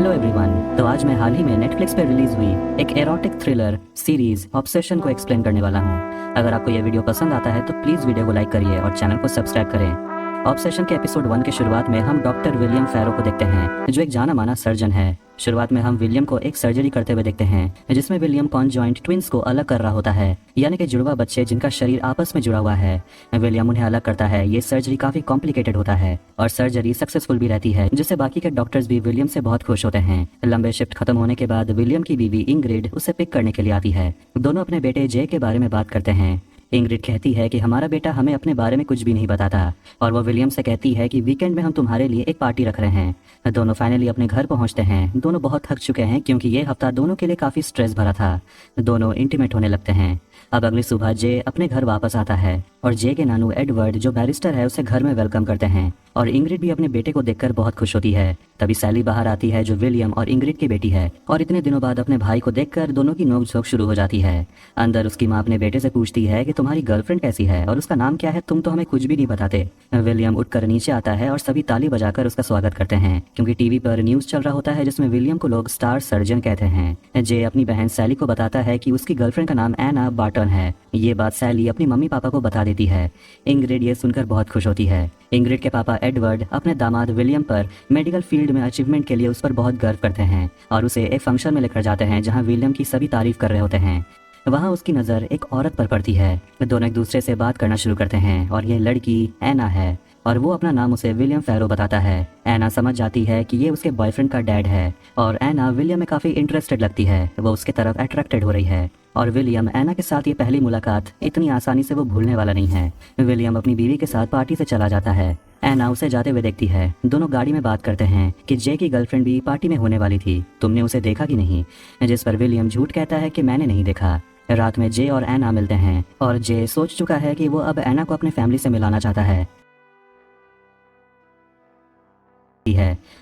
Hello everyone. तो आज मैं हाल ही में नेटफ्लिक्स पे रिलीज हुई एक एरोटिक थ्रिलर सीरीज ऑब्सेशन को एक्सप्लेन करने वाला हूँ। अगर आपको यह वीडियो पसंद आता है तो प्लीज़ वीडियो को लाइक करिए और चैनल को सब्सक्राइब करें। ऑब्सेशन के एपिसोड 1 की शुरुआत में हम डॉक्टर विलियम फैरो को देखते हैं, जो एक जाना माना सर्जन है। शुरुआत में हम विलियम को एक सर्जरी करते हुए देखते हैं, जिसमें विलियम कॉन्जॉइंट ट्विंस को अलग कर रहा होता है, यानी कि जुड़वा बच्चे जिनका शरीर आपस में जुड़ा हुआ है। विलियम उन्हें अलग करता है। ये सर्जरी काफी कॉम्प्लिकेटेड होता है और सर्जरी सक्सेसफुल भी रहती है, जिससे बाकी के डॉक्टर्स भी विलियम से बहुत खुश होते हैं। लंबे शिफ्ट खत्म होने के बाद विलियम की बीवी इंग्रिड उसे पिक करने के लिए आती है। दोनों अपने बेटे जे के बारे में बात करते हैं। इंग्रिड कहती है कि हमारा बेटा हमें अपने बारे में कुछ भी नहीं बताता, और वो विलियम से कहती है कि वीकेंड में हम तुम्हारे लिए एक पार्टी रख रहे हैं। दोनों फाइनली अपने घर पहुंचते हैं। दोनों बहुत थक चुके हैं क्योंकि ये हफ्ता दोनों के लिए काफी स्ट्रेस भरा था। दोनों इंटीमेट होने लगते हैं। अब अगली सुबह जे अपने घर वापस आता है और जे के नानू एडवर्ड, जो बैरिस्टर है, उसे घर में वेलकम करते हैं और इंग्रिड भी अपने बेटे को देखकर बहुत खुश होती है। तभी सैली बाहर आती है, जो विलियम और इंग्रिड की बेटी है, और इतने दिनों बाद अपने भाई को देखकर दोनों की नोकझोंक शुरू हो जाती है। अंदर उसकी माँ अपने बेटे से पूछती है कि तुम्हारी गर्लफ्रेंड कैसी है और उसका नाम क्या है, तुम तो हमें कुछ भी नहीं बताते। विलियम उठकर नीचे आता है और सभी ताली बजाकर उसका स्वागत करते हैं, क्योंकि टीवी पर न्यूज चल रहा होता है जिसमें विलियम को लोग स्टार सर्जन कहते हैं। जे अपनी बहन सैली को बताता है कि उसकी गर्लफ्रेंड का नाम एना बार्टन है। ये बात सैली अपनी मम्मी पापा को बता देती है। इंग्रिड ये सुनकर बहुत खुश होती है। इंग्रिड के पापा एडवर्ड अपने दामाद विलियम पर मेडिकल फील्ड में अचीवमेंट के लिए उस पर बहुत गर्व करते हैं और उसे एक फंक्शन में लेकर जाते हैं जहां विलियम की सभी तारीफ कर रहे होते हैं। वहां उसकी नज़र एक औरत पर पड़ती है। दोनों एक दूसरे से बात करना शुरू करते हैं और ये लड़की एना है और वो अपना नाम उसे विलियम फैरो बताता है। एना समझ जाती है कि ये उसके बॉयफ्रेंड का डैड है और एना विलियम में काफ़ी इंटरेस्टेड लगती है। वो उसके तरफ अट्रैक्टेड हो रही है और विलियम एना के साथ ये पहली मुलाकात इतनी आसानी से वो भूलने वाला नहीं है। विलियम अपनी बीवी के साथ पार्टी से चला जाता है। एना उसे जाते हुए देखती है। दोनों गाड़ी में बात करते हैं कि जे की गर्लफ्रेंड भी पार्टी में होने वाली थी, तुमने उसे देखा कि नहीं? जिस पर विलियम झूठ कहता है कि मैंने नहीं देखा। रात में जे और एना मिलते हैं और जे सोच चुका है कि वो अब एना को अपने फैमिली से मिलाना चाहता है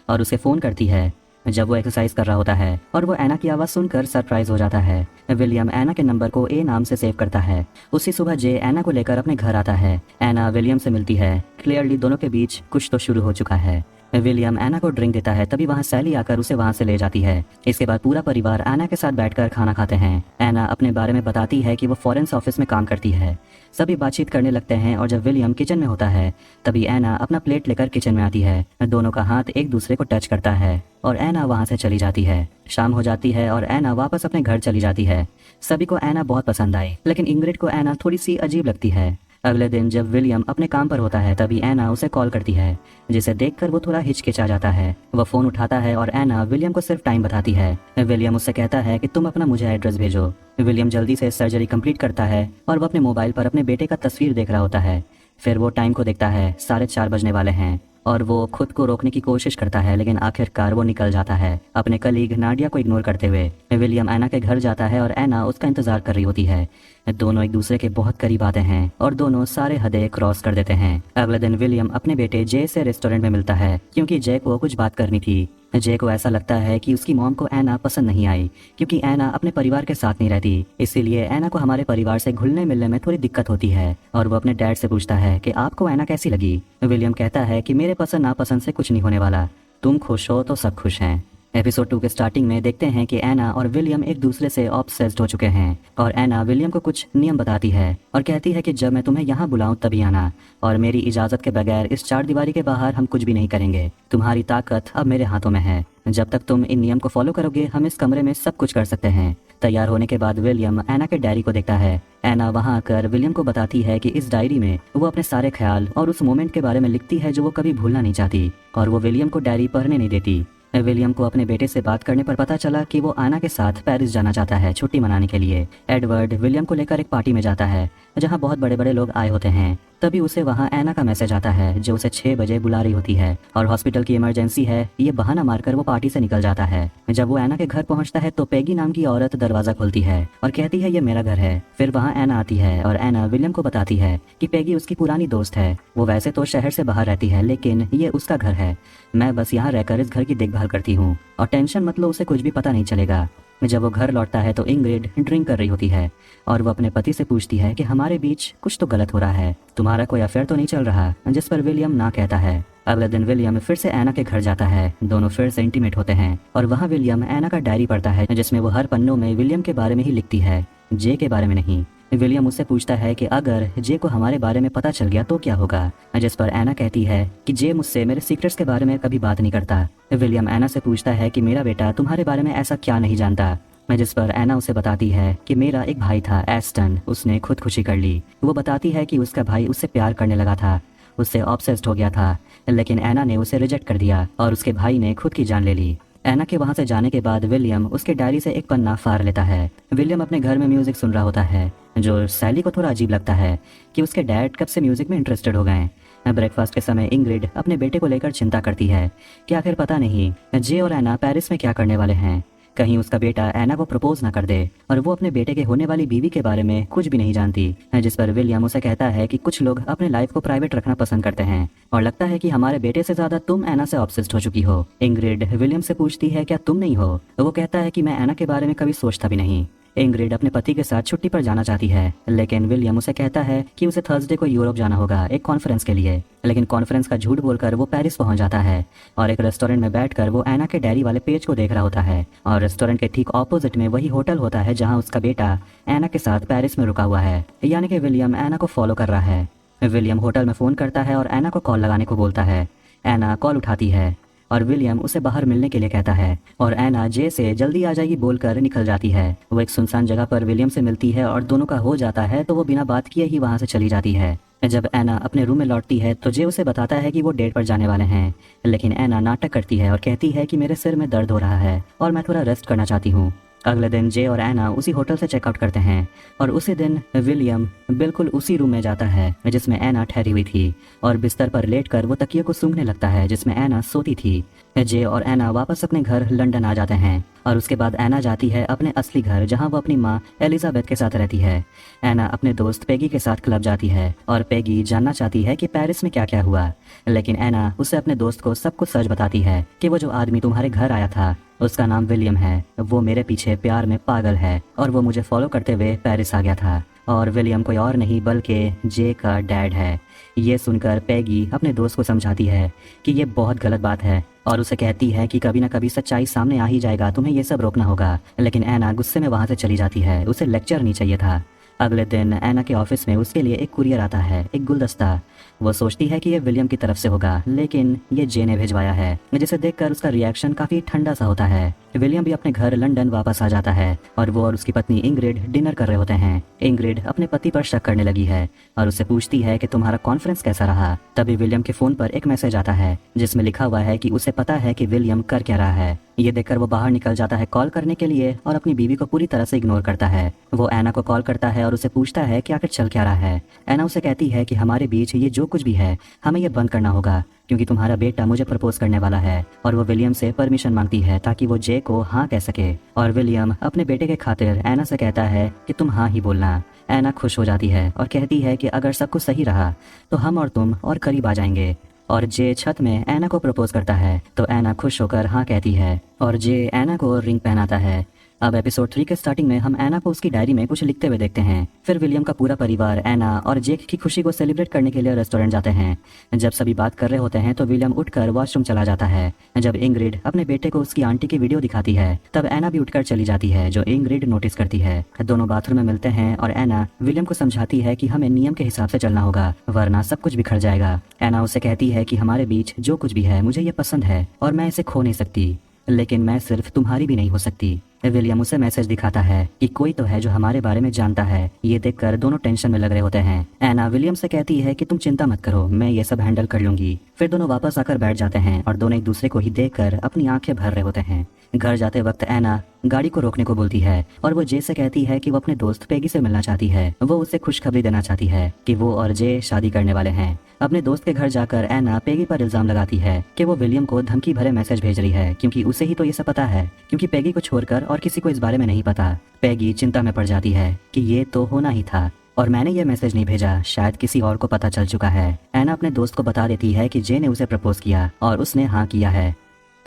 और उसे फोन करती है जब वो एक्सरसाइज कर रहा होता है और वो एना की आवाज़ सुनकर सरप्राइज हो जाता है। विलियम एना के नंबर को ए नाम से सेव करता है। उसी सुबह जे एना को लेकर अपने घर आता है। एना विलियम से मिलती है। क्लियरली दोनों के बीच कुछ तो शुरू हो चुका है। विलियम एना को ड्रिंक देता है, तभी वहाँ सैली आकर उसे वहाँ से ले जाती है। इसके बाद पूरा परिवार एना के साथ बैठकर खाना खाते हैं। एना अपने बारे में बताती है कि वो फॉरेंस ऑफिस में काम करती है। सभी बातचीत करने लगते हैं और जब विलियम किचन में होता है तभी एना अपना प्लेट लेकर किचन में आती है। दोनों का हाथ एक दूसरे को टच करता है और एना वहाँ से चली जाती है। शाम हो जाती है और एना वापस अपने घर चली जाती है। सभी को एना बहुत पसंद आई, लेकिन इंग्रिड को एना थोड़ी सी अजीब लगती है। अगले दिन जब विलियम अपने काम पर होता है तभी एना उसे कॉल करती है, जिसे देखकर वो थोड़ा हिचकिचा जाता है। वह फोन उठाता है और एना विलियम को सिर्फ टाइम बताती है। विलियम उससे कहता है कि तुम अपना मुझे एड्रेस भेजो। विलियम जल्दी से सर्जरी कंप्लीट करता है और वो अपने मोबाइल पर अपने बेटे का तस्वीर देख रहा होता है। फिर वो टाइम को देखता है, 4:30 बजने वाले हैं और वो खुद को रोकने की कोशिश करता है, लेकिन आखिरकार वो निकल जाता है अपने कलीग नाडिया को इग्नोर करते हुए। विलियम एना के घर जाता है और एना उसका इंतजार कर रही होती है। दोनों एक दूसरे के बहुत करीब आते हैं और दोनों सारे हदें क्रॉस कर देते हैं। अगले दिन विलियम अपने बेटे जे से रेस्टोरेंट में मिलता है, क्योंकि जे को कुछ बात करनी थी। जे को ऐसा लगता है कि उसकी मॉम को एना पसंद नहीं आई, क्योंकि एना अपने परिवार के साथ नहीं रहती। इसीलिए एना को हमारे परिवार से घुलने मिलने में थोड़ी दिक्कत होती है और वो अपने डैड से पूछता है कि आपको एना कैसी लगी। विलियम कहता है कि मेरे पसंद नापसंद से कुछ नहीं होने वाला, तुम खुश हो तो सब खुश हैं। एपिसोड 2 के स्टार्टिंग में देखते हैं कि एना और विलियम एक दूसरे से ऑब्सेस्ड हो चुके हैं और एना विलियम को कुछ नियम बताती है और कहती है कि जब मैं तुम्हें यहाँ बुलाऊं तभी आना, और मेरी इजाज़त के बगैर इस 4 दीवारी के बाहर हम कुछ भी नहीं करेंगे। तुम्हारी ताकत अब मेरे हाथों में है। जब तक तुम इन नियम को फॉलो करोगे हम इस कमरे में सब कुछ कर सकते हैं। तैयार होने के बाद विलियम एना के डायरी को देखता है। एना वहाँ आकर विलियम को बताती है कि इस डायरी में वो अपने सारे ख्याल और उस मोमेंट के बारे में लिखती है जो वो कभी भूलना नहीं चाहती, और वो विलियम को डायरी पढ़ने नहीं देती। विलियम को अपने बेटे से बात करने पर पता चला कि वो आना के साथ पेरिस जाना चाहता है छुट्टी मनाने के लिए। एडवर्ड विलियम को लेकर एक पार्टी में जाता है जहां बहुत बड़े बड़े लोग आए होते हैं। तभी उसे वहां एना का मैसेज आता है, जो उसे 6 बजे बुला रही होती है और हॉस्पिटल की इमरजेंसी है, ये बहाना मारकर वो पार्टी से निकल जाता है। जब वो एना के घर पहुंचता है तो पेगी नाम की औरत दरवाजा खोलती है और कहती है ये मेरा घर है। फिर वहाँ एना आती है और एना विलियम को बताती है कि पेगी उसकी पुरानी दोस्त है। वो वैसे तो शहर से बाहर रहती है, लेकिन ये उसका घर है। मैं बस यहाँ रहकर इस घर की देखभाल करती हूँ और टेंशन मत लो, उसे कुछ भी पता नहीं चलेगा। जब वो घर लौटता है तो इंग्रिड ड्रिंक कर रही होती है और वो अपने पति से पूछती है कि हमारे बीच कुछ तो गलत हो रहा है, तुम्हारा कोई अफेयर तो नहीं चल रहा? जिस पर विलियम ना कहता है। अगले दिन विलियम फिर से एना के घर जाता है। दोनों फिर से इंटीमेट होते हैं और वहाँ विलियम एना का डायरी पढ़ता है जिसमें वो हर पन्नों में विलियम के बारे में ही लिखती है, जे के बारे में नहीं। विलियम उससे पूछता है कि अगर जे को हमारे बारे में पता चल गया तो क्या होगा, जिस पर एना कहती है कि जे मुझसे मेरे सीक्रेट्स के बारे में कभी बात नहीं करता। विलियम एना से पूछता है कि मेरा बेटा तुम्हारे बारे में ऐसा क्या नहीं जानता, जिस पर एना उसे बताती है कि मेरा एक भाई था एस्टन, उसने खुदकुशी कर ली। वो बताती है कि उसका भाई उससे प्यार करने लगा था, उससे ऑब्सेस्ड हो गया था, लेकिन एना ने उसे रिजेक्ट कर दिया और उसके भाई ने खुद की जान ले ली। एना के वहाँ से जाने के बाद विलियम उसके डायरी से एक पन्ना फाड़ लेता है। विलियम अपने घर में म्यूजिक सुन रहा होता है, जो सैली को थोड़ा अजीब लगता है कि उसके डैड कब से म्यूजिक में इंटरेस्टेड हो गए। ब्रेकफास्ट के समय इंग्रिड अपने बेटे को लेकर चिंता करती है कि आखिर पता नहीं जे और एना पेरिस में क्या करने वाले हैं। कहीं उसका बेटा एना को प्रपोज ना कर दे और वो अपने बेटे के होने वाली बीवी के बारे में कुछ भी नहीं जानती, जिस पर विलियम उसे कहता है कि कुछ लोग अपने लाइफ को प्राइवेट रखना पसंद करते हैं और लगता है कि हमारे बेटे से ज्यादा तुम एना से ऑब्सेस्ड हो चुकी हो। इंग्रिड विलियम से पूछती है क्या तुम नहीं हो। वो कहता है कि मैं एना के बारे में कभी सोचता भी नहीं। इंग्रिड अपने पति के साथ छुट्टी पर जाना चाहती है, लेकिन विलियम उसे कहता है कि उसे थर्सडे को यूरोप जाना होगा एक कॉन्फ्रेंस के लिए। लेकिन कॉन्फ्रेंस का झूठ बोलकर वो पेरिस पहुंच जाता है और एक रेस्टोरेंट में बैठकर वो एना के डायरी वाले पेज को देख रहा होता है और रेस्टोरेंट के ठीक ऑपोजिट में वही होटल होता है जहाँ उसका बेटा एना के साथ पेरिस में रुका हुआ है, यानी कि विलियम एना को फॉलो कर रहा है। विलियम होटल में फोन करता है और एना को कॉल लगाने को बोलता है। एना कॉल उठाती है और विलियम उसे बाहर मिलने के लिए कहता है और एना जे से जल्दी आ जाएगी बोलकर निकल जाती है। वो एक सुनसान जगह पर विलियम से मिलती है और दोनों का हो जाता है तो वो बिना बात किए ही वहाँ से चली जाती है। जब एना अपने रूम में लौटती है तो जे उसे बताता है कि वो डेट पर जाने वाले हैं, लेकिन एना नाटक करती है और कहती है कि मेरे सिर में दर्द हो रहा है और मैं थोड़ा रेस्ट करना चाहती हूँ। अगले दिन जे और एना उसी होटल से चेकआउट करते हैं और उसी दिन विलियम बिल्कुल उसी रूम में जाता है जिसमें एना ठहरी हुई थी और बिस्तर पर लेटकर वो तकिए को सूंघने लगता है जिसमें एना सोती थी। जे और एना वापस अपने घर लंदन आ जाते हैं और उसके बाद एना जाती है अपने असली घर जहां वो अपनी माँ एलिजाबेथ के साथ रहती है। एना अपने दोस्त पेगी के साथ क्लब जाती है और पेगी जानना चाहती है कि पेरिस में क्या क्या हुआ, लेकिन एना उसे अपने दोस्त को सब कुछ सच बताती है कि वो जो आदमी तुम्हारे घर आया था उसका नाम विलियम है, वो मेरे पीछे प्यार में पागल है और वो मुझे फॉलो करते हुए पेरिस आ गया था और विलियम कोई और नहीं बल्कि जे का डैड है। ये सुनकर पेगी अपने दोस्त को समझाती है कि ये बहुत गलत बात है और उसे कहती है कि कभी ना कभी सच्चाई सामने आ ही जाएगा, तुम्हें ये सब रोकना होगा। लेकिन एना गुस्से में वहाँ से चली जाती है, उसे लेक्चर नहीं चाहिए था। अगले दिन एना के ऑफिस में उसके लिए एक कुरियर आता है, एक गुलदस्ता। वो सोचती है कि ये विलियम की तरफ से होगा, लेकिन ये जे ने भिजवाया है, जिसे देखकर उसका रिएक्शन काफी ठंडा सा होता है। विलियम भी अपने घर लंदन वापस आ जाता है और वो और उसकी पत्नी इंग्रिड डिनर कर रहे होते हैं। इंग्रिड अपने पति पर शक करने लगी है और उससे पूछती है कि तुम्हारा कॉन्फ्रेंस कैसा रहा। तभी विलियम के फोन पर एक मैसेज आता है जिसमें लिखा हुआ है कि उसे पता है कि विलियम कर क्या रहा है। ये देखकर वो बाहर निकल जाता है कॉल करने के लिए और अपनी बीवी को पूरी तरह से इग्नोर करता है। वो एना को कॉल करता है और उसे पूछता है कि आखिर चल क्या रहा है। एना उसे कहती है कि हमारे बीच ये जो कुछ भी है हमें ये बंद करना होगा क्योंकि तुम्हारा बेटा मुझे प्रपोज करने वाला है और वो विलियम से परमिशन मांगती है ताकि वो जे को हाँ कह सके। और विलियम अपने बेटे के खातिर एना से कहता है कि तुम हाँ ही बोलना। एना खुश हो जाती है और कहती है कि अगर सब कुछ सही रहा तो हम और तुम और करीब आ जाएंगे। और जे छत में एना को प्रपोज करता है तो एना खुश होकर हाँ कहती है और जे एना को रिंग पहनाता है। अब एपिसोड 3 के स्टार्टिंग में हम एना को उसकी डायरी में कुछ लिखते हुए देखते हैं। फिर विलियम का पूरा परिवार एना और जेक की खुशी को सेलिब्रेट करने के लिए रेस्टोरेंट जाते हैं। जब सभी बात कर रहे होते हैं तो विलियम उठकर वॉशरूम चला जाता है। जब इंग्रिड अपने बेटे को उसकी आंटी की वीडियो दिखाती है तब एना भी उठकर चली जाती है, जो इंग्रिड नोटिस करती है। दोनों बाथरूम में मिलते हैं और एना विलियम को समझाती है कि हमें नियम के हिसाब से चलना होगा वरना सब कुछ बिखर जाएगा। एना उसे कहती है कि हमारे बीच जो कुछ भी है मुझे ये पसंद है और मैं इसे खो नहीं सकती, लेकिन मैं सिर्फ तुम्हारी भी नहीं हो सकती। विलियम उसे मैसेज दिखाता है कि कोई तो है जो हमारे बारे में जानता है। ये देखकर दोनों टेंशन में लग रहे होते हैं। एना विलियम से कहती है कि तुम चिंता मत करो, मैं ये सब हैंडल कर लूंगी। फिर दोनों वापस आकर बैठ जाते हैं और दोनों एक दूसरे को ही देखकर अपनी आंखें भर रहे होते हैं। घर जाते वक्त एना गाड़ी को रोकने को बोलती है और वो जे से कहती है कि वो अपने दोस्त पेगी से मिलना चाहती है। वो उसे खुशखबरी देना चाहती है कि वो और जे शादी करने वाले हैं। अपने दोस्त के घर जाकर एना पेगी पर इल्जाम लगाती है कि वो विलियम को धमकी भरे मैसेज भेज रही है क्योंकि उसे ही तो ये सब पता है, क्योंकि पेगी को छोड़कर और किसी को इस बारे में नहीं पता। पेगी चिंता में पड़ जाती है कि ये तो होना ही था और मैंने ये मैसेज नहीं भेजा, शायद किसी और को पता चल चुका है। एना अपने दोस्त को बता देती है कि जे ने उसे प्रपोज किया और उसने हाँ किया है।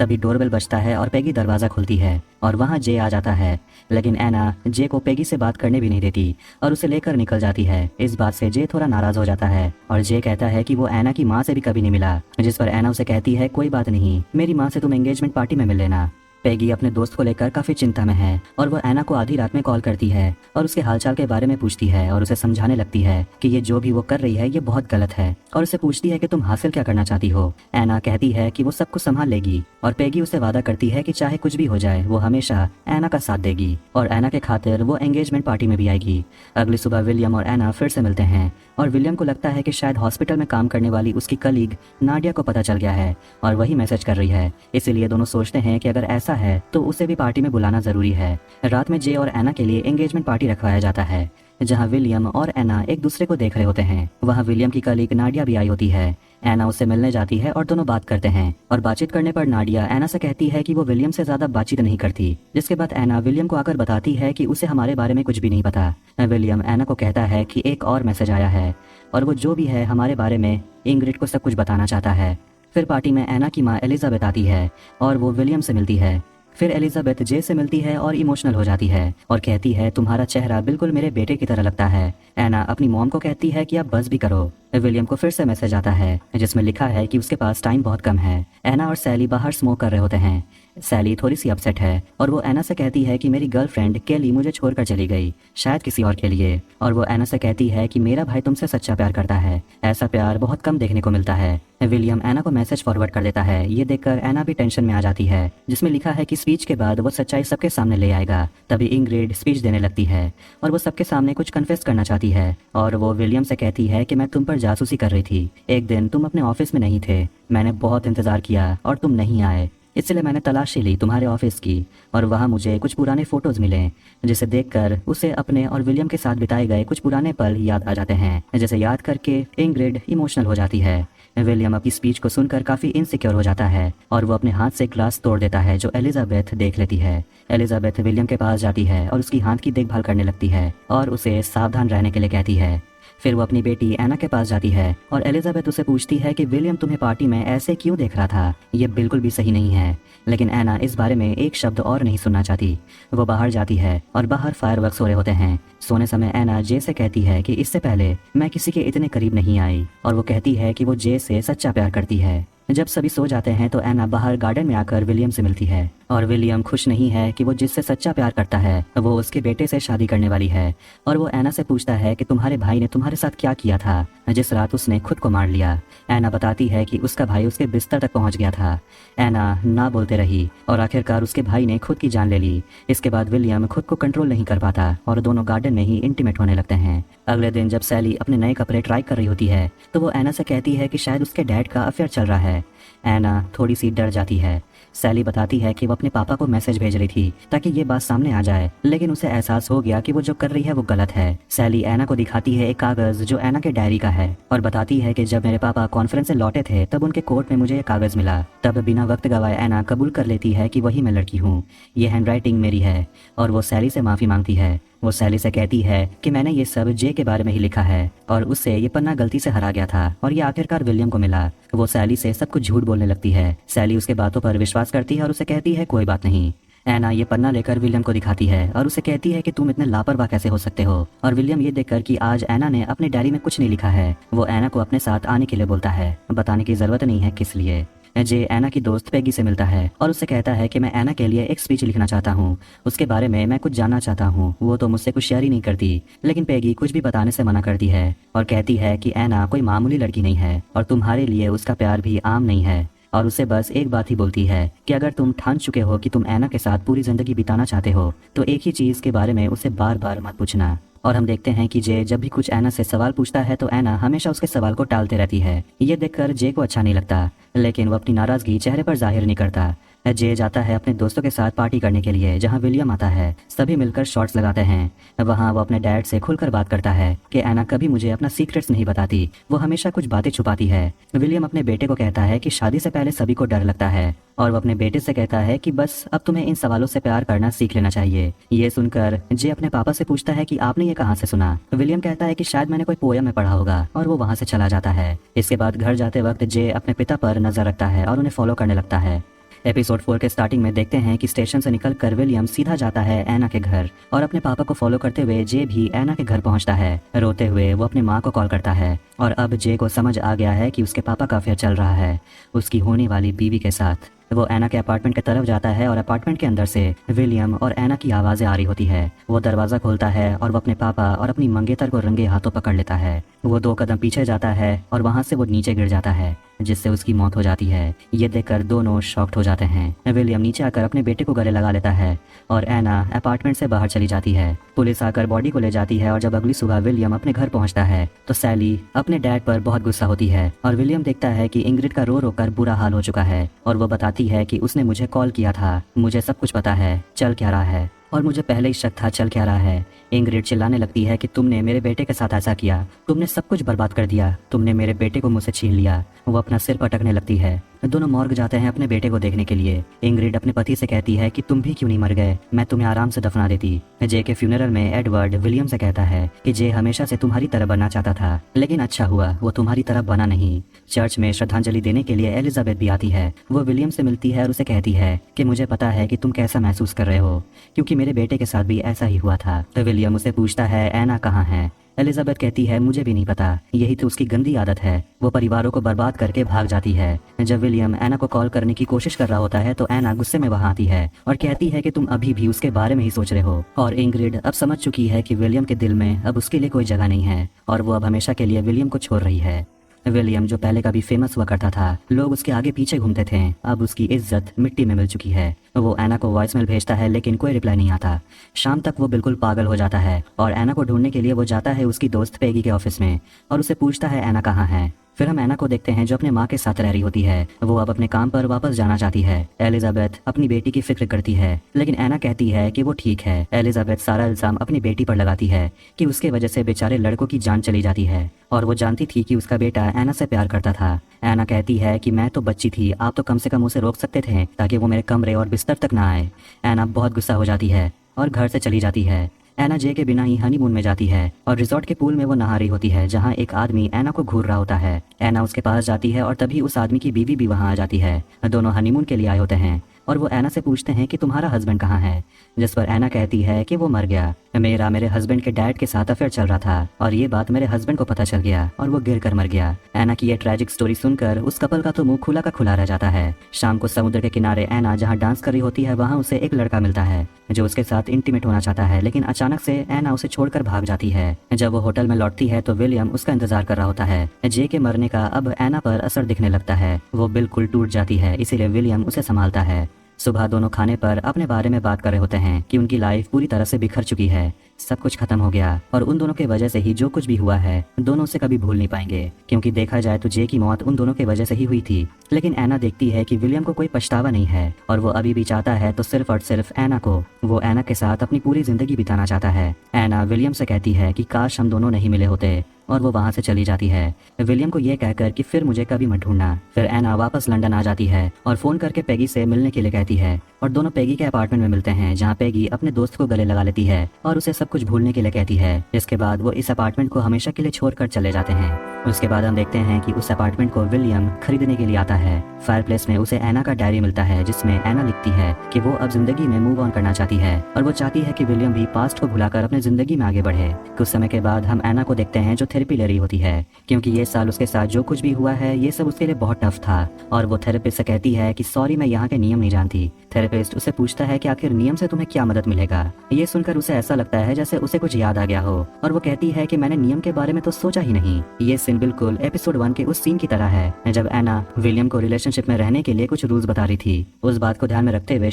तभी डोरबेल बजता है और पेगी दरवाज़ा खुलती है और वहाँ जे आ जाता है। लेकिन एना जे को पेगी से बात करने भी नहीं देती और उसे लेकर निकल जाती है। इस बात से जे थोड़ा नाराज हो जाता है और जे कहता है कि वो एना की माँ से भी कभी नहीं मिला, जिस पर एना उसे कहती है कोई बात नहीं, मेरी माँ से तुम एंगेजमेंट पार्टी में मिल लेना। पेगी अपने दोस्त को लेकर काफी चिंता में है और वो एना को आधी रात में कॉल करती है और उसके हालचाल के बारे में पूछती है और उसे समझाने लगती है कि ये जो भी वो कर रही है ये बहुत गलत है और उसे पूछती है कि तुम हासिल क्या करना चाहती हो। एना कहती है कि वो सब कुछ संभाल लेगी और पेगी उसे वादा करती है कि चाहे कुछ भी हो जाए वो हमेशा एना का साथ देगी और एना के खातिर वो एंगेजमेंट पार्टी में भी आएगी। अगली सुबह विलियम और एना फिर से मिलते हैं और विलियम को लगता है कि शायद हॉस्पिटल में काम करने वाली उसकी कलीग नाडिया को पता चल गया है और वही मैसेज कर रही है। इसीलिए दोनों सोचते हैं कि अगर ऐसा है तो उसे भी पार्टी में बुलाना जरूरी है। रात में जे और एना के लिए एंगेजमेंट पार्टी रखवाया जाता है जहां विलियम और एना एक दूसरे को देख रहे होते हैं। वहां विलियम की कलीग नाडिया भी आई होती है। एना उससे मिलने जाती है और दोनों बात करते हैं और बातचीत करने पर नाडिया एना से कहती है कि वो विलियम से ज्यादा बातचीत नहीं करती, जिसके बाद एना विलियम को आकर बताती है कि उसे हमारे बारे में कुछ भी नहीं पता। विलियम एना को कहता है कि एक और मैसेज आया है और वो जो भी है हमारे बारे में इंग्रिड को सब कुछ बताना चाहता है। फिर पार्टी में एना की माँ एलिजाबेथ आती है और वो विलियम से मिलती है। फिर एलिजाबेथ जे से मिलती है और इमोशनल हो जाती है और कहती है तुम्हारा चेहरा बिल्कुल मेरे बेटे की तरह लगता है। एना अपनी मॉम को कहती है कि आप बस भी करो। विलियम को फिर से मैसेज आता है जिसमें लिखा है कि उसके पास टाइम बहुत कम है। एना और सैली बाहर स्मोक कर रहे होते हैं। सैली थोड़ी सी अपसेट है और वो एना से कहती है कि मेरी गर्लफ्रेंड केली मुझे छोड़कर चली गई, शायद किसी और के लिए। और वो एना से कहती है कि मेरा भाई तुमसे सच्चा प्यार करता है, ऐसा प्यार बहुत कम देखने को मिलता है। विलियम एना को मैसेज फॉरवर्ड कर देता है। ये देखकर एना भी टेंशन में आ जाती है, जिसमें लिखा है कि स्पीच के बाद वो सच्चाई सबके सामने ले आएगा। तभी इंग्रिड स्पीच देने लगती है और वो सबके सामने कुछ कन्फेस करना चाहती है और वो विलियम से कहती है कि मैं तुम पर जासूसी कर रही थी। एक दिन तुम अपने ऑफिस में नहीं थे, मैंने बहुत इंतजार किया और तुम नहीं आए, इसलिए मैंने तलाशी ली तुम्हारे ऑफिस की और वहाँ मुझे कुछ पुराने फोटोज मिले, जिसे देखकर उसे अपने और विलियम के साथ बिताए गए कुछ पुराने पल याद आ जाते हैं, जिसे याद करके इंग्रिड इमोशनल हो जाती है। विलियम अपनी स्पीच को सुनकर काफी इनसिक्योर हो जाता है और वो अपने हाथ से ग्लास तोड़ देता है जो एलिजाबेथ देख लेती है। एलिजाबेथ विलियम के पास जाती है और उसकी हाथ की देखभाल करने लगती है और उसे सावधान रहने के लिए कहती है। फिर वो अपनी बेटी एना के पास जाती है और एलिजाबेथ उसे पूछती है कि विलियम तुम्हें पार्टी में ऐसे क्यों देख रहा था, ये बिल्कुल भी सही नहीं है। लेकिन एना इस बारे में एक शब्द और नहीं सुनना चाहती। वो बाहर जाती है और बाहर फायरवर्क्स हो रहे होते हैं। सोने समय एना जे से कहती है कि इससे पहले मैं किसी के इतने करीब नहीं आई और वो कहती है कि वो जे से सच्चा प्यार करती है। जब सभी सो जाते हैं तो एना बाहर गार्डन में आकर विलियम से मिलती है और विलियम खुश नहीं है कि वो जिससे सच्चा प्यार करता है वो उसके बेटे से शादी करने वाली है। और वो एना से पूछता है कि तुम्हारे भाई ने तुम्हारे साथ क्या किया था जिस रात उसने खुद को मार लिया। एना बताती है कि उसका भाई उसके बिस्तर तक पहुंच गया था। एना ना बोलते रही और आखिरकार उसके भाई ने खुद की जान ले ली। इसके बाद विलियम खुद को कंट्रोल नहीं कर पाता और दोनों गार्डन में ही इंटीमेट होने लगते हैं। अगले दिन जब सैली अपने नए कपड़े ट्राई कर रही होती है तो वो एना से कहती है कि शायद उसके डैड का अफेयर चल रहा है। एना थोड़ी सी डर जाती है। सैली बताती है कि वो अपने पापा को मैसेज भेज रही थी ताकि ये बात सामने आ जाए, लेकिन उसे एहसास हो गया कि वो जो कर रही है वो गलत है। सैली एना को दिखाती है एक कागज जो एना के डायरी का है और बताती है कि जब मेरे पापा कॉन्फ्रेंस से लौटे थे तब उनके कोर्ट में मुझे ये कागज मिला। तब बिना वक्त गवाए एना कबूल कर लेती है कि वही मैं लड़की हूँ, ये हैंडराइटिंग मेरी है और वो सैली से माफी मांगती है। वो सैली से कहती है कि मैंने ये सब जे के बारे में ही लिखा है और उससे ये पन्ना गलती से हरा गया था और ये आखिरकार विलियम को मिला। वो सैली से सब कुछ झूठ बोलने लगती है। सैली उसके बातों पर विश्वास करती है और उसे कहती है कोई बात नहीं। एना ये पन्ना लेकर विलियम को दिखाती है और उसे कहती है कि तुम इतने लापरवाह कैसे हो सकते हो। और विलियम ये देखकर कि आज एना ने अपने डायरी में कुछ नहीं लिखा है, वो एना को अपने साथ आने के लिए बोलता है। बताने की जरूरत नहीं है किस लिए। जे एना की दोस्त पेगी से मिलता है और उससे कहता है कि मैं एना के लिए एक स्पीच लिखना चाहता हूँ, उसके बारे में मैं कुछ जानना चाहता हूँ। वो तो मुझसे कुछ शेयर ही नहीं करती, लेकिन पेगी कुछ भी बताने से मना करती है और कहती है कि एना कोई मामूली लड़की नहीं है और तुम्हारे लिए उसका प्यार भी आम नहीं है। और उसे बस एक बात ही बोलती है कि अगर तुम ठान चुके हो कि तुम एना के साथ पूरी जिंदगी बिताना चाहते हो तो एक ही चीज के बारे में उसे बार बार मत पूछना। और हम देखते हैं कि जे जब भी कुछ एना से सवाल पूछता है तो एना हमेशा उसके सवाल को टालते रहती है। ये देखकर जे को अच्छा नहीं लगता, लेकिन वो अपनी नाराजगी चेहरे पर जाहिर नहीं करता। जे जाता है अपने दोस्तों के साथ पार्टी करने के लिए जहां विलियम आता है। सभी मिलकर शॉट्स लगाते हैं। वहां वो अपने डैड से खुलकर बात करता है कि एना कभी मुझे अपना सीक्रेट्स नहीं बताती, वो हमेशा कुछ बातें छुपाती है। विलियम अपने बेटे को कहता है कि शादी से पहले सभी को डर लगता है और वो अपने बेटे से कहता है कि बस अब तुम्हें इन सवालों से प्यार करना सीख लेना चाहिए। ये सुनकर जे अपने पापा से पूछता है कि आपने ये कहाँ से सुना। विलियम कहता है कि शायद मैंने कोई पोयम में पढ़ा होगा और वो वहाँ से चला जाता है। इसके बाद घर जाते वक्त जे अपने पिता पर नजर रखता है और उन्हें फॉलो करने लगता है। एपिसोड 4 के स्टार्टिंग में देखते हैं कि स्टेशन से निकलकर विलियम सीधा जाता है एना के घर और अपने पापा को फॉलो करते हुए जे भी एना के घर पहुंचता है। रोते हुए वो अपनी माँ को कॉल करता है और अब जे को समझ आ गया है कि उसके पापा का अफेयर चल रहा है उसकी होने वाली बीवी के साथ। वो एना के अपार्टमेंट की तरफ जाता है और अपार्टमेंट के अंदर से विलियम और एना की आवाज़ें आ रही होती है। वो दरवाज़ा खोलता है और वो अपने पापा और अपनी मंगेतर को रंगे हाथों पकड़ लेता है। वो 2 कदम पीछे जाता है और वहाँ से वो नीचे गिर जाता है जिससे उसकी मौत हो जाती है। ये देखकर दोनों शॉक्ड हो जाते हैं। विलियम नीचे आकर अपने बेटे को गले लगा लेता है और एना अपार्टमेंट से बाहर चली जाती है। पुलिस आकर बॉडी को ले जाती है और जब अगली सुबह विलियम अपने घर पहुंचता है तो सैली अपने डैड पर बहुत गुस्सा होती है और विलियम देखता है कि इंग्रिड का रो रो कर बुरा हाल हो चुका है और वो बताती है कि उसने मुझे कॉल किया था, मुझे सब कुछ पता है चल क्या रहा है और मुझे पहले ही शक था चल क्या रहा है। इंग्रिड चिल्लाने लगती है कि तुमने मेरे बेटे के साथ ऐसा किया, तुमने सब कुछ बर्बाद कर दिया, तुमने मेरे बेटे को मुझसे छीन लिया। वो अपना सिर पटकने लगती है। दोनों मॉर्ग जाते हैं अपने बेटे को देखने के लिए। इंग्रिड अपने पति से कहती है कि तुम भी क्यों नहीं मर गए, मैं तुम्हें आराम से दफना देती। जे के फ्यूनरल में एडवर्ड विलियम से कहता है कि जे हमेशा से तुम्हारी तरह बनना चाहता था लेकिन अच्छा हुआ वो तुम्हारी तरह बना नहीं। चर्च में श्रद्धांजलि देने के लिए एलिजाबेथ भी आती है। वो विलियम से मिलती है और उसे कहती है कि मुझे पता है कि तुम कैसा महसूस कर रहे हो क्योंकि मेरे बेटे के साथ भी ऐसा ही हुआ था। तो विलियम उसे पूछता है एना कहाँ है। एलिजाबेथ कहती है मुझे भी नहीं पता, यही तो उसकी गंदी आदत है, वो परिवारों को बर्बाद करके भाग जाती है। जब विलियम एना को कॉल करने की कोशिश कर रहा होता है तो एना गुस्से में वहां आती है और कहती है कि तुम अभी भी उसके बारे में ही सोच रहे हो। और इंग्रिड अब समझ चुकी है कि विलियम के दिल में अब उसके लिए कोई जगह नहीं है और वो अब हमेशा के लिए विलियम को छोड़ रही है। विलियम जो पहले कभी फेमस हुआ करता था, लोग उसके आगे पीछे घूमते थे, अब उसकी इज्जत मिट्टी में मिल चुकी है। वो एना को वॉइसमेल भेजता है लेकिन कोई रिप्लाई नहीं आता। शाम तक वो बिल्कुल पागल हो जाता है और एना को ढूंढने के लिए वो जाता है उसकी दोस्त पेगी के ऑफिस में और उसे पूछता है एना कहाँ है। फिर हम एना को देखते हैं जो अपने माँ के साथ रह रही होती है। वो अब अपने काम पर वापस जाना चाहती है। एलिजाबेथ अपनी बेटी की फिक्र करती है लेकिन एना कहती है कि वो ठीक है। एलिजाबेथ सारा इल्जाम अपनी बेटी पर लगाती है कि उसके वजह से बेचारे लड़कों की जान चली जाती है और वो जानती थी कि उसका बेटा एना से प्यार करता था। एना कहती है कि मैं तो बच्ची थी, आप तो कम से कम उसे रोक सकते थे ताकि वो मेरे कमरे और बिस्तर तक ना आए। एना बहुत गुस्सा हो जाती है और घर से चली जाती है। एना जे के बिना ही हनीमून में जाती है और रिजॉर्ट के पूल में वो नहा रही होती है जहाँ एक आदमी एना को घूर रहा होता है। एना उसके पास जाती है और तभी उस आदमी की बीवी भी वहाँ आ जाती है। दोनों हनीमून के लिए आए होते हैं और वो एना से पूछते हैं कि तुम्हारा हस्बैंड कहाँ है, जिस पर एना कहती है कि वो मर गया। मेरे हस्बैंड के डैड के साथ अफेयर चल रहा था और ये बात मेरे हस्बैंड को पता चल गया और वो गिर कर मर गया। एना की ये ट्रेजिक स्टोरी सुनकर उस कपल का तो मुंह खुला का खुला रह जाता है। शाम को समुद्र के किनारे एना जहाँ डांस कर रही होती है वहाँ उसे एक लड़का मिलता है जो उसके साथ इंटीमेट होना चाहता है लेकिन अचानक से एना उसे छोड़कर भाग जाती है। जब वो होटल में लौटती है तो विलियम उसका इंतजार कर रहा होता है। जे के मरने का अब एना पर असर दिखने लगता है, वो बिल्कुल टूट जाती है, इसीलिए विलियम उसे संभालता है। सुबह दोनों खाने पर अपने बारे में बात कर रहे होते हैं कि उनकी लाइफ पूरी तरह से बिखर चुकी है, सब कुछ खत्म हो गया और उन दोनों के वजह से ही जो कुछ भी हुआ है दोनों उसे कभी भूल नहीं पाएंगे क्योंकि देखा जाए तो जे की मौत उन दोनों के वजह से ही हुई थी। लेकिन एना देखती है कि विलियम को कोई पछतावा नहीं है और वो अभी भी चाहता है तो सिर्फ और सिर्फ एना को। वो एना के साथ अपनी पूरी जिंदगी बिताना चाहता है। एना विलियम से कहती है कि काश हम दोनों नहीं मिले होते और वो वहाँ से चली जाती है विलियम को ये कहकर कि फिर मुझे कभी मत ढूंढना। फिर एना वापस लंदन आ जाती है और फोन करके पेगी से मिलने के लिए कहती है और दोनों पेगी के अपार्टमेंट में मिलते हैं जहाँ पेगी अपने दोस्त को गले लगा लेती है और उसे सब कुछ भूलने के लिए कहती है। इसके बाद वो इस अपार्टमेंट को हमेशा के लिए छोड़कर चले जाते हैं। उसके बाद हम देखते हैं कि उस अपार्टमेंट को विलियम खरीदने के लिए आता है। फायरप्लेस में उसे एना का डायरी मिलता है जिसमें एना लिखती है कि वो अब जिंदगी में मूव ऑन करना चाहती है और वो चाहती है कि विलियम भी पास्ट को भुलाकर अपने जिंदगी में आगे बढ़े। कुछ समय के बाद हम एना को देखते हैं जो थेरेपी ले रही होती है क्योंकि ये साल उसके साथ जो कुछ भी हुआ है ये सब उसके लिए बहुत टफ था और वो थेरेपिस्ट से कहती है कि सॉरी मैं यहाँ के नियम नहीं जानती। थेरेपिस्ट उसे पूछता है कि आखिर नियम से तुम्हें क्या मदद मिलेगा। ये सुनकर उसे ऐसा लगता है जैसे उसे कुछ याद आ गया हो और वो कहती है कि मैंने नियम के बारे में तो सोचा ही नहीं। ये सीन बिल्कुल एपिसोड 1 के उस सीन की तरह है जब एना विलियम को रिलेशनशिप में रहने के लिए कुछ रूल्स बता रही थी। उस बात को ध्यान में रखते हुए